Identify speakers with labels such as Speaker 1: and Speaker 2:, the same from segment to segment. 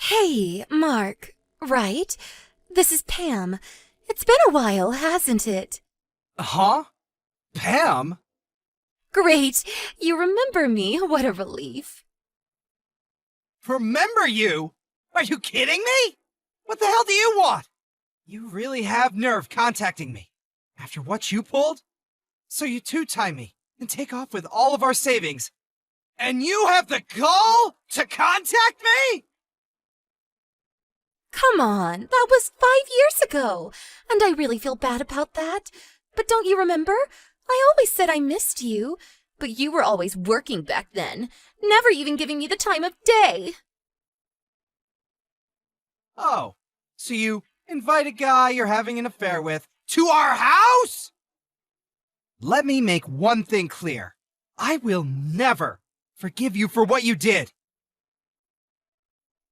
Speaker 1: Hey, Mark. Right? This is Pam. It's been a while, hasn't it?
Speaker 2: Huh? Pam?
Speaker 1: Great. You remember me. What a relief.
Speaker 2: Remember you? Are you kidding me? What the hell do you want? You really have nerve contacting me. After what you pulled? So you two-time me and take off with all of our savings. And you have the gall to contact me?
Speaker 1: Come on. That was 5 years ago. And I really feel bad about that. But don't you remember? I always said I missed you. But you were always working back then. Never even giving me the time of day.
Speaker 2: Oh, so you invite a guy you're having an affair with to our house? Let me make one thing clear. I will never forgive you for what you did.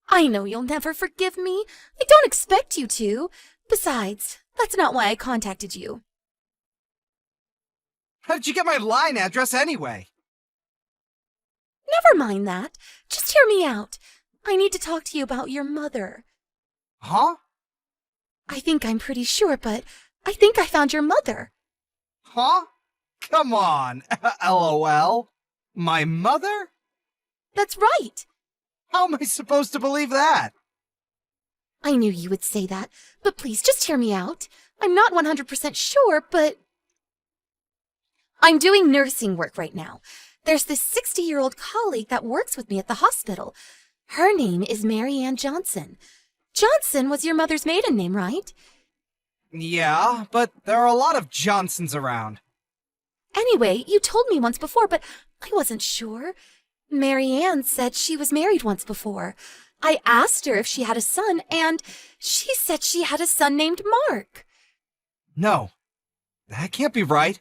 Speaker 1: I know you'll never forgive me. I don't expect you to. Besides, that's not why I contacted you.
Speaker 2: How did you get my line address anyway?
Speaker 1: Never mind that. Just hear me out. I need to talk to you about your mother.
Speaker 2: Huh?
Speaker 1: I think I'm pretty sure, but I think I found your mother.
Speaker 2: Huh? Come on, LOL. My mother?
Speaker 1: That's right.
Speaker 2: How am I supposed to believe that?
Speaker 1: I knew you would say that, but please just hear me out. I'm not 100% sure, but I'm doing nursing work right now. There's this 60-year-old colleague that works with me at the hospital. Her name is Mary Ann Johnson. Johnson was your mother's maiden name, right?
Speaker 2: Yeah, but there are a lot of Johnsons around.
Speaker 1: Anyway, you told me once before, but I wasn't sure. Mary Ann said she was married once before. I asked her if she had a son, and she said she had a son named Mark.
Speaker 2: No, that can't be right.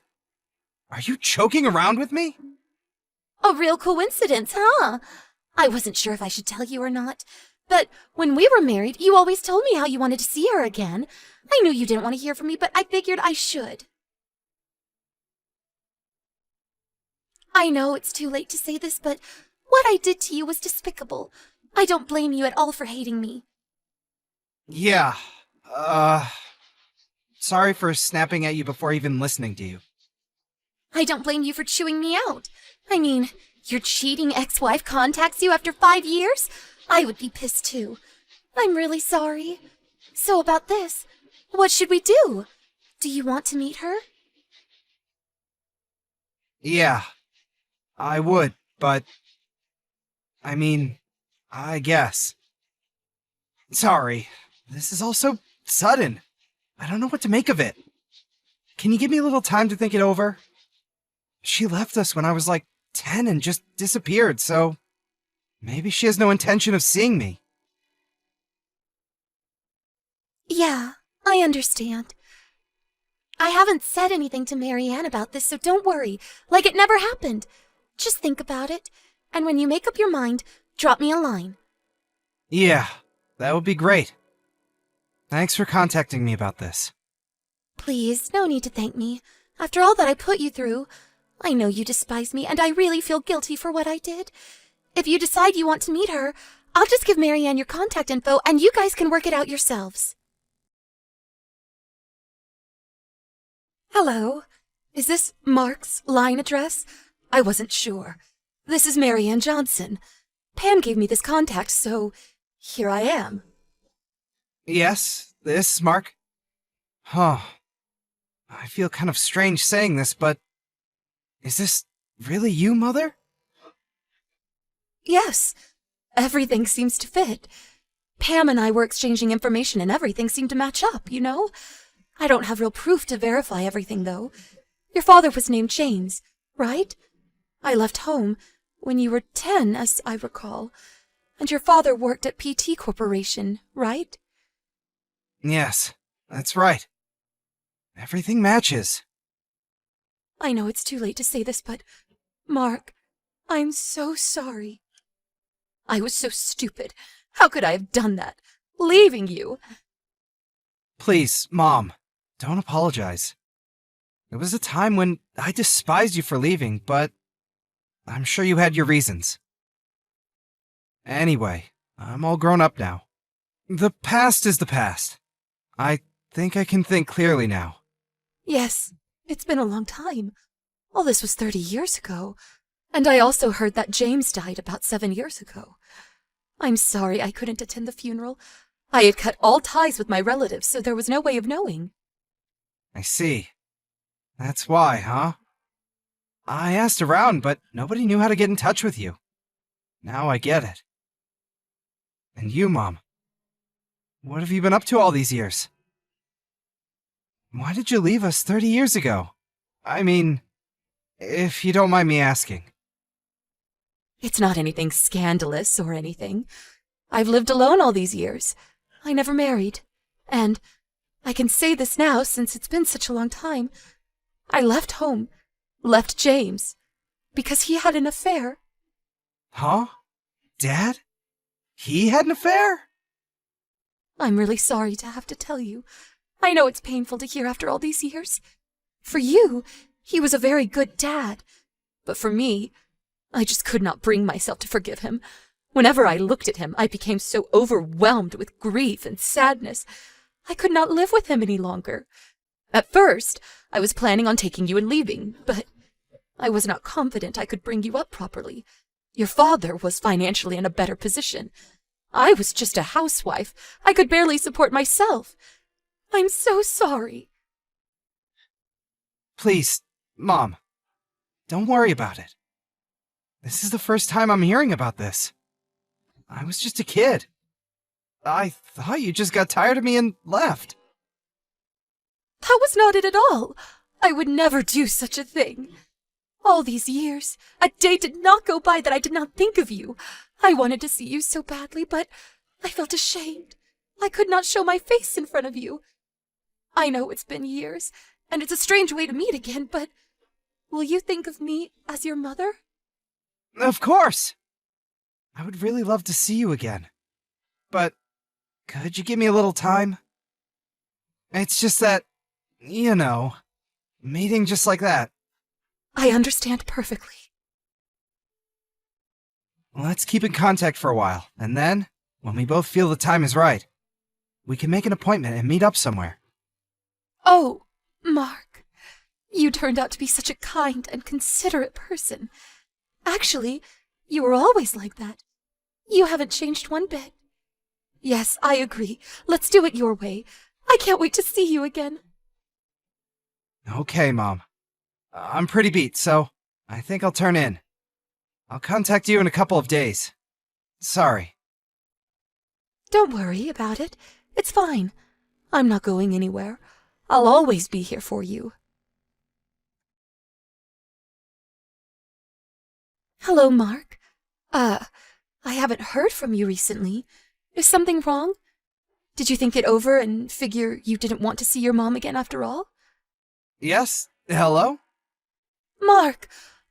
Speaker 2: Are you joking around with me?
Speaker 1: A real coincidence, huh? I wasn't sure if I should tell you or not. But when we were married, you always told me how you wanted to see her again. I knew you didn't want to hear from me, but I figured I should. I know it's too late to say this, but what I did to you was despicable. I don't blame you at all for hating me.
Speaker 2: Yeah, sorry for snapping at you before even listening to you.
Speaker 1: I don't blame you for chewing me out. I mean, your cheating ex-wife contacts you after 5 years? I would be pissed too. I'm really sorry. So about this, what should we do? Do you want to meet her?
Speaker 2: Yeah, I would, but I guess. Sorry, this is all so sudden. I don't know what to make of it. Can you give me a little time to think it over? She left us when I was like 10 and just disappeared, so maybe she has no intention of seeing me.
Speaker 1: Yeah, I understand. I haven't said anything to Mary Ann about this, so don't worry. Like it never happened. Just think about it, and when you make up your mind, drop me a line.
Speaker 2: Yeah, that would be great. Thanks for contacting me about this.
Speaker 1: Please, no need to thank me. After all that I put you through, I know you despise me, and I really feel guilty for what I did. If you decide you want to meet her, I'll just give Mary Ann your contact info, and you guys can work it out yourselves. Hello. Is this Mark's line address? I wasn't sure. This is Mary Ann Johnson. Pam gave me this contact, so here I am.
Speaker 2: Yes, this is Mark. Huh. I feel kind of strange saying this, but is this really you, Mother?
Speaker 1: Yes. Everything seems to fit. Pam and I were exchanging information and everything seemed to match up, you know? I don't have real proof to verify everything, though. Your father was named James, right? I left home when you were 10, as I recall. And your father worked at PT Corporation, right?
Speaker 2: Yes, that's right. Everything matches.
Speaker 1: I know it's too late to say this, but Mark, I'm so sorry. I was so stupid. How could I have done that? Leaving you.
Speaker 2: Please, Mom, don't apologize. It was a time when I despised you for leaving, but I'm sure you had your reasons. Anyway, I'm all grown up now. The past is the past. I think I can think clearly now.
Speaker 1: Yes, it's been a long time. All this was 30 years ago. And I also heard that James died about 7 years ago. I'm sorry I couldn't attend the funeral. I had cut all ties with my relatives, so there was no way of knowing.
Speaker 2: I see. That's why, huh? I asked around, but nobody knew how to get in touch with you. Now I get it. And you, Mom. What have you been up to all these years? Why did you leave us 30 years ago? I mean, if you don't mind me asking.
Speaker 1: It's not anything scandalous or anything. I've lived alone all these years. I never married. And I can say this now since it's been such a long time. I left home, left James, because he had an affair.
Speaker 2: Huh? Dad? He had an affair?
Speaker 1: I'm really sorry to have to tell you. I know it's painful to hear after all these years. For you, he was a very good dad. But for me, I just could not bring myself to forgive him. Whenever I looked at him, I became so overwhelmed with grief and sadness. I could not live with him any longer. At first, I was planning on taking you and leaving, but I was not confident I could bring you up properly. Your father was financially in a better position. I was just a housewife. I could barely support myself. I'm so sorry.
Speaker 2: Please, Mom, don't worry about it. This is the first time I'm hearing about this. I was just a kid. I thought you just got tired of me and left.
Speaker 1: That was not it at all. I would never do such a thing. All these years, a day did not go by that I did not think of you. I wanted to see you so badly, but I felt ashamed. I could not show my face in front of you. I know it's been years, and it's a strange way to meet again, but will you think of me as your mother?
Speaker 2: Of course! I would really love to see you again. But could you give me a little time? It's just that, you know, meeting just like that.
Speaker 1: I understand perfectly.
Speaker 2: Let's keep in contact for a while, and then, when we both feel the time is right, we can make an appointment and meet up somewhere.
Speaker 1: Oh, Mark, you turned out to be such a kind and considerate person. Actually, you were always like that. You haven't changed one bit. Yes, I agree. Let's do it your way. I can't wait to see you again.
Speaker 2: Okay, Mom. I'm pretty beat, so I think I'll turn in. I'll contact you in a couple of days. Sorry.
Speaker 1: Don't worry about it. It's fine. I'm not going anywhere. I'll always be here for you. Hello, Mark. I haven't heard from you recently. Is something wrong? Did you think it over and figure you didn't want to see your mom again after all?
Speaker 2: Yes? Hello?
Speaker 1: Mark!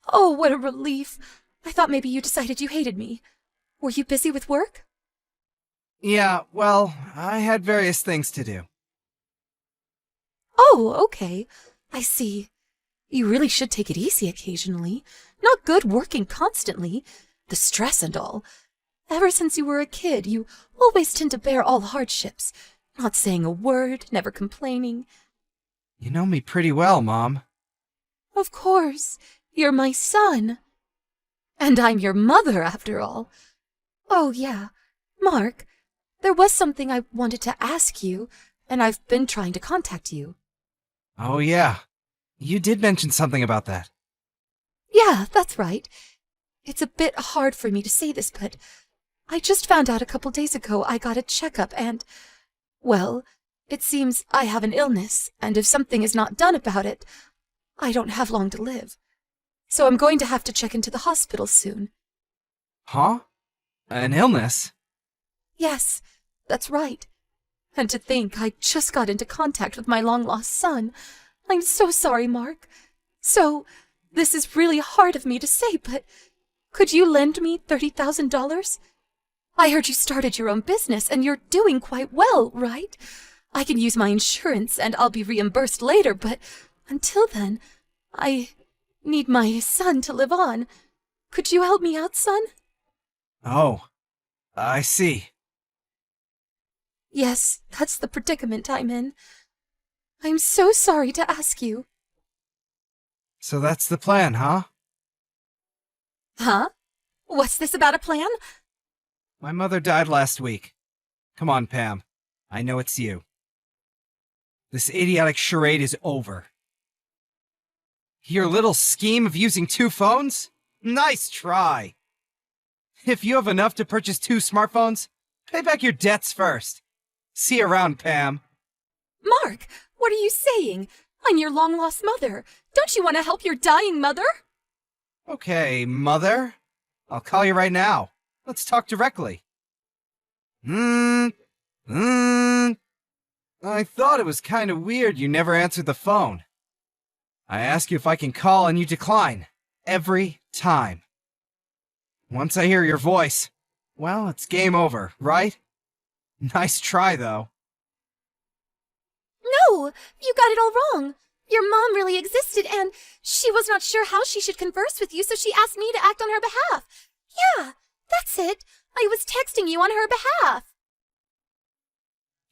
Speaker 1: Oh, what a relief. I thought maybe you decided you hated me. Were you busy with work?
Speaker 2: Yeah, well, I had various things to do.
Speaker 1: Oh, okay. I see. You really should take it easy occasionally. Not good working constantly. The stress and all. Ever since you were a kid, you always tend to bear all hardships. Not saying a word, never complaining.
Speaker 2: You know me pretty well, Mom.
Speaker 1: Of course. You're my son. And I'm your mother, after all. Oh, yeah. Mark, there was something I wanted to ask you, and I've been trying to contact you.
Speaker 2: Oh, yeah. You did mention something about that.
Speaker 1: Yeah, that's right. It's a bit hard for me to say this, but I just found out a couple days ago I got a checkup and, well, it seems I have an illness, and if something is not done about it, I don't have long to live. So I'm going to have to check into the hospital soon.
Speaker 2: Huh? An illness?
Speaker 1: Yes, that's right. And to think I just got into contact with my long-lost son. I'm so sorry, Mark. So, this is really hard of me to say, but could you lend me $30,000? I heard you started your own business and you're doing quite well, right? I can use my insurance and I'll be reimbursed later, but until then, I need my son to live on. Could you help me out, son?
Speaker 2: Oh, I see.
Speaker 1: Yes, that's the predicament I'm in. I'm so sorry to ask you.
Speaker 2: So that's the plan, huh?
Speaker 1: Huh? What's this about a plan?
Speaker 2: My mother died last week. Come on, Pam. I know it's you. This idiotic charade is over. Your little scheme of using 2 phones? Nice try. If you have enough to purchase 2 smartphones, pay back your debts first. See you around, Pam.
Speaker 1: Mark, what are you saying? I'm your long-lost mother. Don't you want to help your dying mother?
Speaker 2: Okay, Mother. I'll call you right now. Let's talk directly. I thought it was kind of weird you never answered the phone. I ask you if I can call and you decline. Every time. Once I hear your voice, well, it's game over, right? Nice try, though.
Speaker 1: No, you got it all wrong. Your mom really existed, and she was not sure how she should converse with you, so she asked me to act on her behalf. Yeah, that's it. I was texting you on her behalf.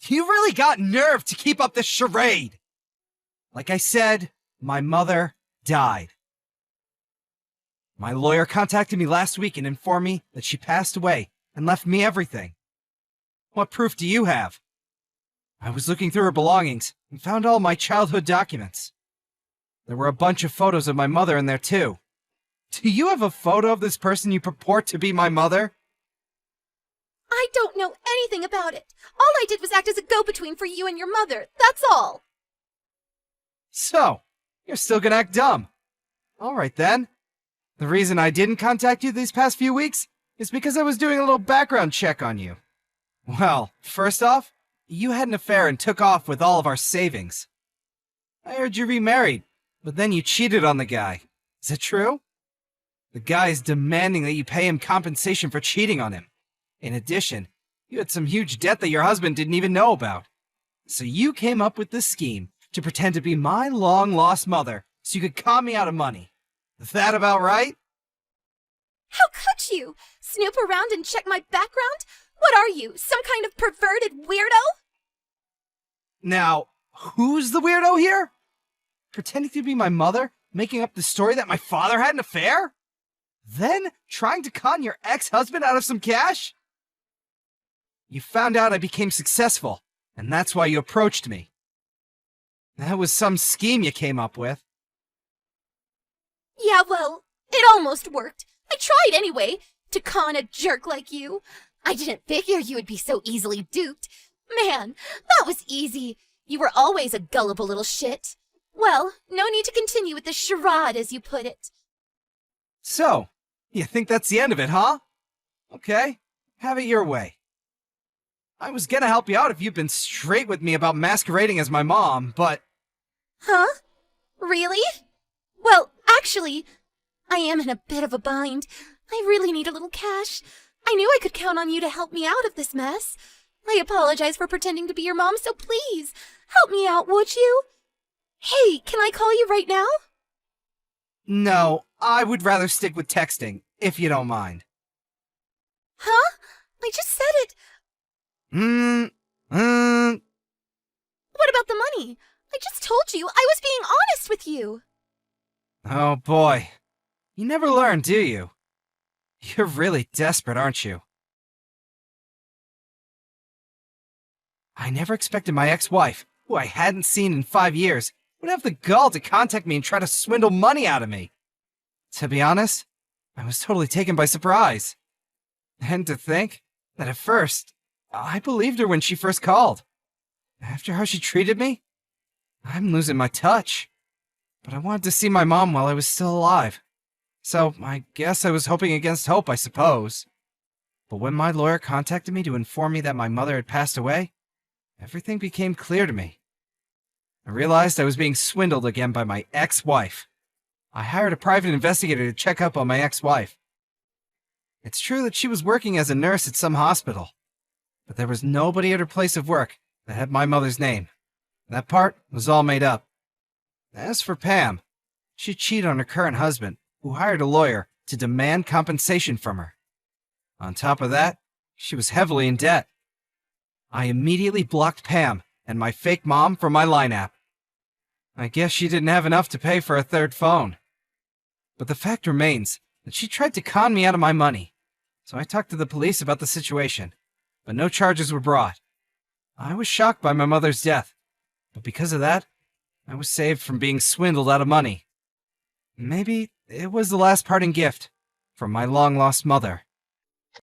Speaker 2: You really got nerve to keep up this charade! Like I said, my mother died. My lawyer contacted me last week and informed me that she passed away and left me everything. What proof do you have? I was looking through her belongings and found all my childhood documents. There were a bunch of photos of my mother in there too. Do you have a photo of this person you purport to be my mother?
Speaker 1: I don't know anything about it. All I did was act as a go-between for you and your mother. That's all.
Speaker 2: So, you're still gonna act dumb. Alright then. The reason I didn't contact you these past few weeks is because I was doing a little background check on you. Well, first off, you had an affair and took off with all of our savings. I heard you remarried, but then you cheated on the guy. Is it true? The guy is demanding that you pay him compensation for cheating on him. In addition, you had some huge debt that your husband didn't even know about. So you came up with this scheme to pretend to be my long-lost mother so you could con me out of money. Is that about right?
Speaker 1: How could you? Snoop around and check my background? What are you, some kind of perverted weirdo?
Speaker 2: Now, who's the weirdo here? Pretending to be my mother, making up the story that my father had an affair? Then trying to con your ex-husband out of some cash? You found out I became successful, and that's why you approached me. That was some scheme you came up with.
Speaker 1: Yeah, well, it almost worked. I tried anyway, to con a jerk like you. I didn't figure you would be so easily duped. Man, that was easy. You were always a gullible little shit. Well, no need to continue with the charade, as you put it.
Speaker 2: So, you think that's the end of it, huh? Okay, have it your way. I was gonna help you out if you'd been straight with me about masquerading as my mom, but...
Speaker 1: Huh? Really? Well, actually, I am in a bit of a bind. I really need a little cash. I knew I could count on you to help me out of this mess. I apologize for pretending to be your mom, so please, help me out, would you? Hey, can I call you right now?
Speaker 2: No, I would rather stick with texting, if you don't mind.
Speaker 1: Huh? I just said it. What about the money? I just told you I was being honest with you.
Speaker 2: Oh boy. You never learn, do you? You're really desperate, aren't you? I never expected my ex-wife, who I hadn't seen in 5 years, would have the gall to contact me and try to swindle money out of me. To be honest, I was totally taken by surprise. And to think that at first, I believed her when she first called. After how she treated me, I'm losing my touch. But I wanted to see my mom while I was still alive. So I guess I was hoping against hope, I suppose. But when my lawyer contacted me to inform me that my mother had passed away, everything became clear to me. I realized I was being swindled again by my ex-wife. I hired a private investigator to check up on my ex-wife. It's true that she was working as a nurse at some hospital, but there was nobody at her place of work that had my mother's name. That part was all made up. As for Pam, she cheated on her current husband, who hired a lawyer to demand compensation from her. On top of that, She was heavily in debt. I immediately blocked Pam and my fake mom from my Line app. I guess she didn't have enough to pay for a third phone. But the fact remains that she tried to con me out of my money. So I talked to the police about the situation, but no charges were brought. I was shocked by my mother's death, but because of that, I was saved from being swindled out of money. Maybe it was the last parting gift from my long-lost mother.